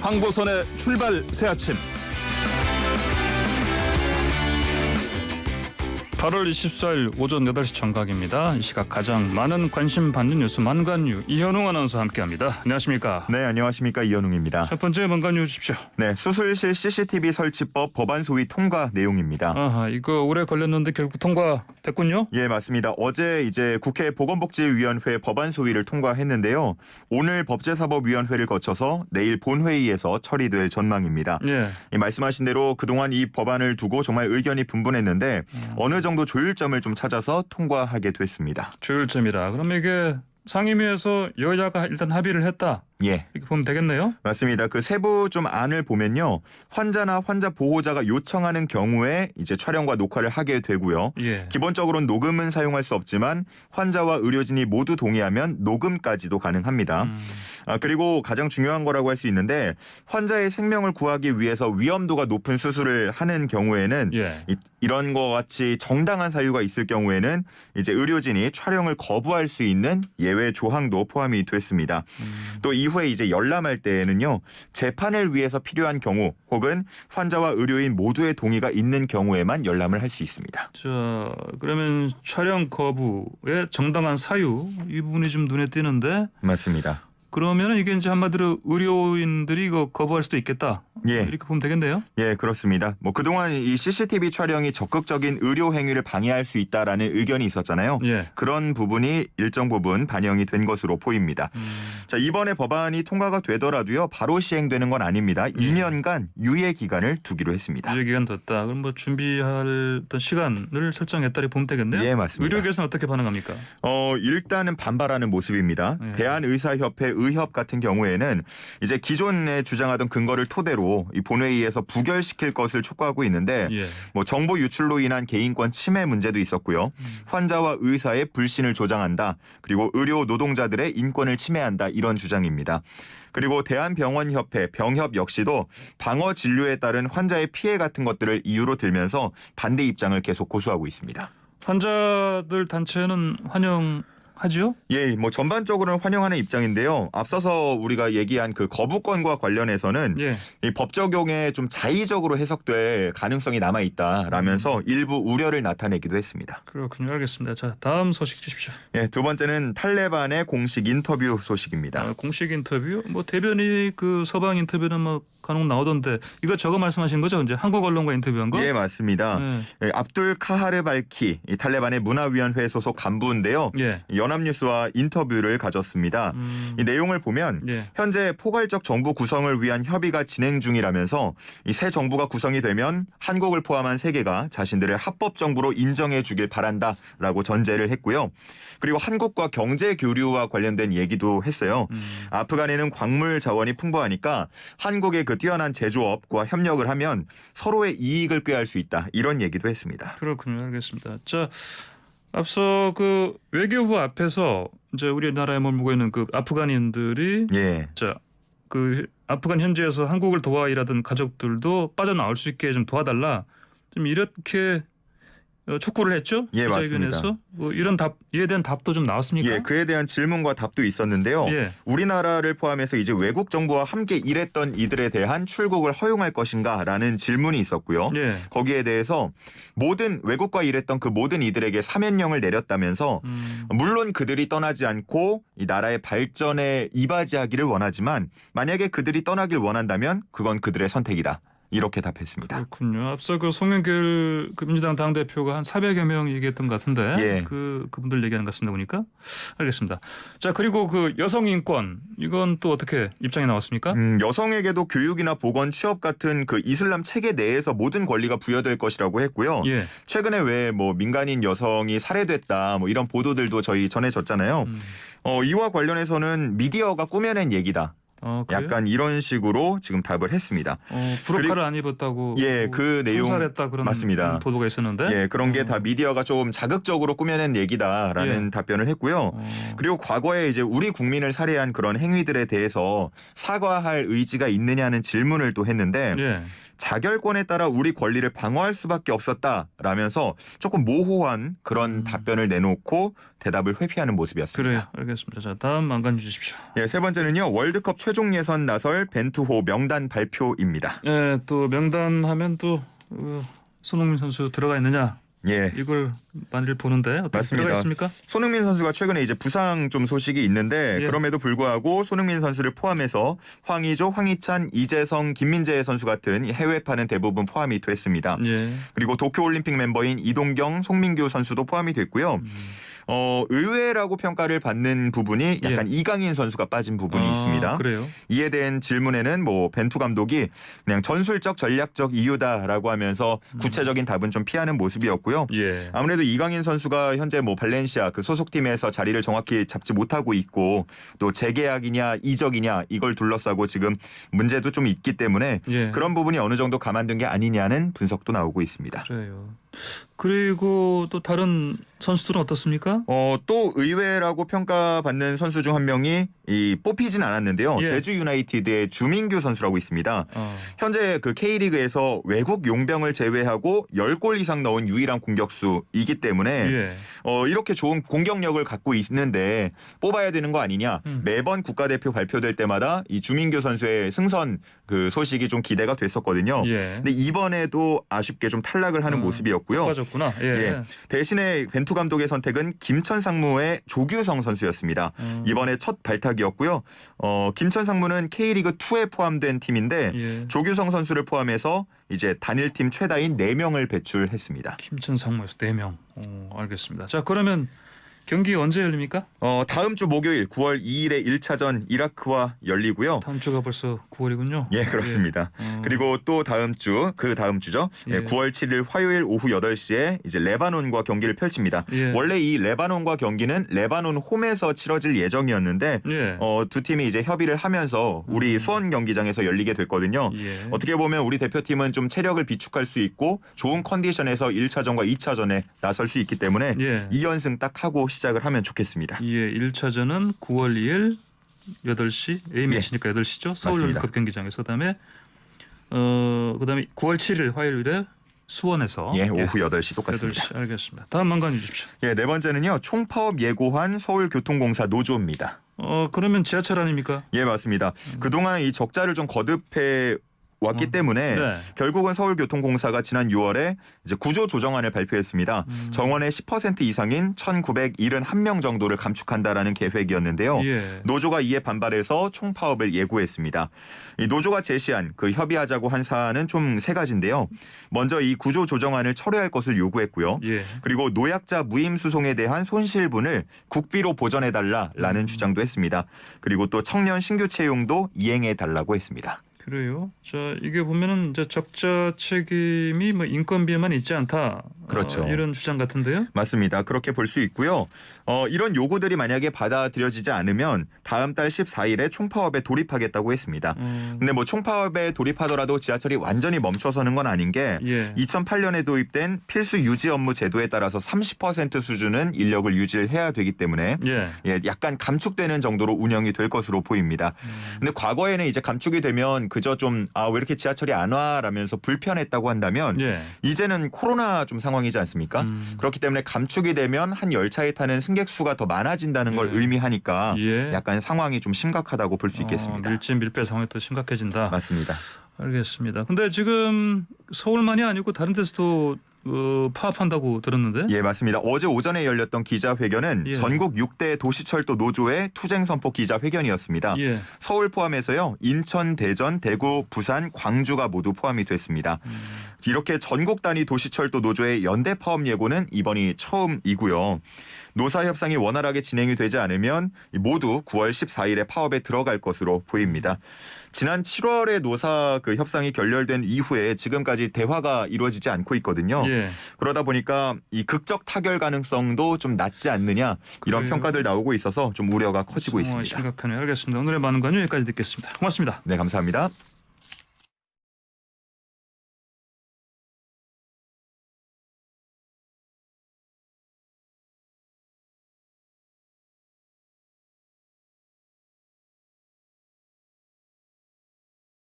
황보선의 출발 새아침. 8월 24일 오전 8시 정각입니다. 이 시각 가장 많은 관심 받는 뉴스 만관뉴 이현웅 아나운서와 함께합니다. 안녕하십니까? 네, 안녕하십니까. 이현웅입니다. 첫 번째 만관뉴 주십시오. 네, 수술실 CCTV 설치법 법안 소위 통과 내용입니다. 아하, 이거 오래 걸렸는데 결국 통과됐군요? 예, 맞습니다. 어제 이제 국회 보건복지위원회 법안 소위를 통과했는데요. 오늘 법제사법위원회를 거쳐서 내일 본회의에서 처리될 전망입니다. 예. 말씀하신 대로 그동안 이 법안을 두고 정말 의견이 분분했는데 어느 정도 조율점을 좀 찾아서 통과하게 됐습니다. 조율점이라. 그럼 이게 상임위에서 여야가 일단 합의를 했다. 예. 이렇게 보면 되겠네요? 맞습니다. 그 세부 좀 안을 보면요. 환자나 환자 보호자가 요청하는 경우에 이제 촬영과 녹화를 하게 되고요. 예. 기본적으로는 녹음은 사용할 수 없지만 환자와 의료진이 모두 동의하면 녹음까지도 가능합니다. 그리고 가장 중요한 거라고 할 수 있는데 환자의 생명을 구하기 위해서 위험도가 높은 수술을 하는 경우에는 예. 이런 거 같이 정당한 사유가 있을 경우에는 이제 의료진이 촬영을 거부할 수 있는 예외 조항도 포함이 됐습니다. 또 이후에 이제 열람할 때에는요. 재판을 위해서 필요한 경우 혹은 환자와 의료인 모두의 동의가 있는 경우에만 열람을 할 수 있습니다. 자, 그러면 촬영 거부의 정당한 사유 이 부분이 좀 눈에 띄는데 맞습니다. 그러면 이게 이제 한마디로 의료인들이 이거 거부할 수도 있겠다. 예. 이렇게 보면 되겠네요. 예, 그렇습니다. 그동안 이 CCTV 촬영이 적극적인 의료 행위를 방해할 수 있다라는 의견이 있었잖아요. 예. 그런 부분이 일정 부분 반영이 된 것으로 보입니다. 자, 이번에 법안이 통과가 되더라도요. 바로 시행되는 건 아닙니다. 2년간 유예 기간을 두기로 했습니다. 유예 기간 뒀다. 그럼 뭐 준비할 어떤 시간을 설정했다 이렇게 보면 되겠네요. 예, 맞습니다. 의료계에서는 어떻게 반응합니까? 일단은 반발하는 모습입니다. 예. 대한의사협회 의협 같은 경우에는 이제 기존에 주장하던 근거를 토대로 이 본회의에서 부결시킬 것을 촉구하고 있는데 예. 정보 유출로 인한 개인권 침해 문제도 있었고요. 환자와 의사의 불신을 조장한다. 그리고 의료 노동자들의 인권을 침해한다. 이런 주장입니다. 그리고 대한병원협회 병협 역시도 방어 진료에 따른 환자의 피해 같은 것들을 이유로 들면서 반대 입장을 계속 고수하고 있습니다. 환자들 단체는 환영하지요? 예, 전반적으로는 환영하는 입장인데요. 앞서서 우리가 얘기한 그 거부권과 관련해서는 예. 이 법 적용에 좀 자의적으로 해석될 가능성이 남아 있다라면서 일부 우려를 나타내기도 했습니다. 그렇군요. 알겠습니다. 자, 다음 소식 주십시오. 예, 두 번째는 탈레반의 공식 인터뷰 소식입니다. 공식 인터뷰? 대변인 그 서방 인터뷰는 간혹 나오던데 이거 저거 말씀하신 거죠? 이제 한국 언론과 인터뷰한 거? 예, 맞습니다. 예, 압둘 카하르 발키 이 탈레반의 문화위원회 소속 간부인데요. 예. 연합뉴스와 인터뷰를 가졌습니다. 이 내용을 보면 예. 현재 포괄적 정부 구성을 위한 협의가 진행 중이라면서 이 새 정부가 구성이 되면 한국을 포함한 세계가 자신들을 합법 정부로 인정해 주길 바란다라고 전제를 했고요. 그리고 한국과 경제 교류와 관련된 얘기도 했어요. 아프간에는 광물 자원이 풍부하니까 한국의 그 뛰어난 제조업과 협력을 하면 서로의 이익을 꾀할 수 있다. 이런 얘기도 했습니다. 그렇군요. 알겠습니다. 자, 앞서 그 외교부 앞에서 이제 우리나라에 머물고 있는 그 아프간인들이 예. 자, 그 아프간 현지에서 한국을 도와 일하던 가족들도 빠져나올 수 있게 좀 도와달라. 좀 이렇게 촉구를 했죠? 예, 기자회견에서. 이런 이에 대한 답도 좀 나왔습니까? 예, 그에 대한 질문과 답도 있었는데요. 예. 우리나라를 포함해서 이제 외국 정부와 함께 일했던 이들에 대한 출국을 허용할 것인가라는 질문이 있었고요. 예. 거기에 대해서 모든 외국과 일했던 그 모든 이들에게 사면령을 내렸다면서 물론 그들이 떠나지 않고 이 나라의 발전에 이바지하기를 원하지만 만약에 그들이 떠나길 원한다면 그건 그들의 선택이다. 이렇게 답했습니다. 그렇군요. 앞서 그 송영길 그 민주당 당대표가 한 400여 명 얘기했던 것 같은데 예. 그분들 얘기하는 것 같습니다. 보니까. 알겠습니다. 자, 그리고 그 여성 인권 이건 또 어떻게 입장이 나왔습니까? 여성에게도 교육이나 보건, 취업 같은 그 이슬람 체계 내에서 모든 권리가 부여될 것이라고 했고요. 예. 최근에 왜 민간인 여성이 살해됐다 이런 보도들도 저희 전해졌잖아요. 이와 관련해서는 미디어가 꾸며낸 얘기다. 그래요? 약간 이런 식으로 지금 답을 했습니다. 브로카를 안 입었다고 예, 그 내용 살했다 그런 맞습니다. 보도가 있었는데. 예, 그런 게 다 미디어가 좀 자극적으로 꾸며낸 얘기다라는 예. 답변을 했고요. 그리고 과거에 이제 우리 국민을 살해한 그런 행위들에 대해서 사과할 의지가 있느냐는 질문을 또 했는데 예. 자결권에 따라 우리 권리를 방어할 수밖에 없었다라면서 조금 모호한 그런 답변을 내놓고 대답을 회피하는 모습이었습니다. 그래요. 알겠습니다. 자, 다음 만간 주십시오. 예, 세 번째는요. 월드컵 최종 예선 나설 벤투호 명단 발표입니다. 예, 또 명단하면 또 손흥민 선수 들어가 있느냐? 예. 이걸 많이들 보는데 어떻게 맞습니다. 들어가 있습니까? 손흥민 선수가 최근에 이제 부상 좀 소식이 있는데 예. 그럼에도 불구하고 손흥민 선수를 포함해서 황의조, 황희찬, 이재성, 김민재 선수 같은 해외파는 대부분 포함이 됐습니다. 예. 그리고 도쿄올림픽 멤버인 이동경, 송민규 선수도 포함이 됐고요. 의외라고 평가를 받는 부분이 약간 이강인 선수가 빠진 부분이 있습니다. 그래요? 이에 대한 질문에는 뭐 벤투 감독이 그냥 전술적 전략적 이유다라고 하면서 구체적인 답은 좀 피하는 모습이었고요. 예. 아무래도 이강인 선수가 현재 뭐 발렌시아 그 소속팀에서 자리를 정확히 잡지 못하고 있고 또 재계약이냐 이적이냐 이걸 둘러싸고 지금 문제도 좀 있기 때문에 예. 그런 부분이 어느 정도 감안된 게 아니냐는 분석도 나오고 있습니다. 그래요. 그리고 또 다른 선수들은 어떻습니까? 또 의외라고 평가받는 선수 중 한 명이 뽑히진 않았는데요. 예. 제주 유나이티드의 주민규 선수라고 있습니다. 현재 그 K리그에서 외국 용병을 제외하고 10골 이상 넣은 유일한 공격수이기 때문에 예. 이렇게 좋은 공격력을 갖고 있는데 뽑아야 되는 거 아니냐. 매번 국가대표 발표될 때마다 이 주민규 선수의 승선 그 소식이 좀 기대가 됐었거든요. 예. 근데 이번에도 아쉽게 좀 탈락을 하는 모습이었고요. 빠졌구나. 예. 예. 대신에 벤투 감독의 선택은 김천상무의 조규성 선수였습니다. 이번에 첫 발탁이었고요. 김천상무는 K리그2에 포함된 팀인데 예. 조규성 선수를 포함해서 이제 단일팀 최다인 4명을 배출했습니다. 김천상무에서 4명. 알겠습니다. 자, 그러면 경기 언제 열립니까? 다음 주 목요일 9월 2일에 1차전 이라크와 열리고요. 다음 주가 벌써 9월이군요. 예, 그렇습니다. 그리고 또 다음 주, 그 다음 주죠. 예. 9월 7일 화요일 오후 8시에 이제 레바논과 경기를 펼칩니다. 예. 원래 이 레바논과 경기는 레바논 홈에서 치러질 예정이었는데 예. 두 팀이 이제 협의를 하면서 우리 수원 경기장에서 열리게 됐거든요. 예. 어떻게 보면 우리 대표팀은 좀 체력을 비축할 수 있고 좋은 컨디션에서 1차전과 2차전에 나설 수 있기 때문에 예. 2연승 딱 하고 시작을 하면 좋겠습니다. 예, 1차전은 9월 2일 8시 A매치니까 8시죠. 서울 맞습니다. 월드컵 경기장에서 그다음에 9월 7일 화요일에 수원에서 예, 오후 8시 똑같습니다. 8시 알겠습니다. 다음 만간 주십시오. 예, 네 번째는요. 총파업 예고한 서울교통공사 노조입니다. 그러면 지하철 아닙니까? 예, 맞습니다. 그동안 이 적자를 좀 거듭해 왔기 때문에 네. 결국은 서울교통공사가 지난 6월에 이제 구조 조정안을 발표했습니다. 정원의 10% 이상인 1,971명 정도를 감축한다라는 계획이었는데요. 예. 노조가 이에 반발해서 총파업을 예고했습니다. 이 노조가 제시한 그 협의하자고 한 사안은 총 3가지인데요. 먼저 이 구조 조정안을 철회할 것을 요구했고요. 예. 그리고 노약자 무임 수송에 대한 손실분을 국비로 보전해달라라는 주장도 했습니다. 그리고 또 청년 신규 채용도 이행해달라고 했습니다. 그래요. 자, 이게 보면은 이제 적자 책임이 뭐 인건비에만 있지 않다. 그렇죠. 이런 주장 같은데요. 맞습니다. 그렇게 볼 수 있고요. 이런 요구들이 만약에 받아들여지지 않으면 다음 달 14일에 총파업에 돌입하겠다고 했습니다. 근데 뭐 총파업에 돌입하더라도 지하철이 완전히 멈춰서는 건 아닌 게 예. 2008년에 도입된 필수 유지 업무 제도에 따라서 30% 수준은 인력을 유지를 해야 되기 때문에 예. 예, 약간 감축되는 정도로 운영이 될 것으로 보입니다. 근데 과거에는 이제 감축이 되면 그저 좀 왜 이렇게 지하철이 안 와라면서 불편했다고 한다면 예. 이제는 코로나 좀 상황이지 않습니까? 그렇기 때문에 감축이 되면 한 열차에 타는 승객 수가 더 많아진다는 걸 예. 의미하니까 예. 약간 상황이 좀 심각하다고 볼 수 있겠습니다. 밀집 밀폐 상황이 더 심각해진다. 맞습니다. 알겠습니다. 근데 지금 서울만이 아니고 다른 데서도 파업한다고 들었는데. 예, 맞습니다. 어제 오전에 열렸던 기자회견은 예. 전국 6대 도시철도 노조의 투쟁 선포 기자회견이었습니다. 예. 서울 포함해서요. 인천, 대전, 대구, 부산, 광주가 모두 포함이 됐습니다. 이렇게 전국 단위 도시철도 노조의 연대 파업 예고는 이번이 처음이고요. 노사 협상이 원활하게 진행이 되지 않으면 모두 9월 14일에 파업에 들어갈 것으로 보입니다. 지난 7월에 노사 그 협상이 결렬된 이후에 지금까지 대화가 이루어지지 않고 있거든요. 예. 그러다 보니까 이 극적 타결 가능성도 좀 낮지 않느냐 이런 그래요. 평가들 나오고 있어서 좀 우려가 커지고 있습니다. 심각하네요. 알겠습니다. 오늘의 많은 관유 여기까지 듣겠습니다. 고맙습니다. 네, 감사합니다.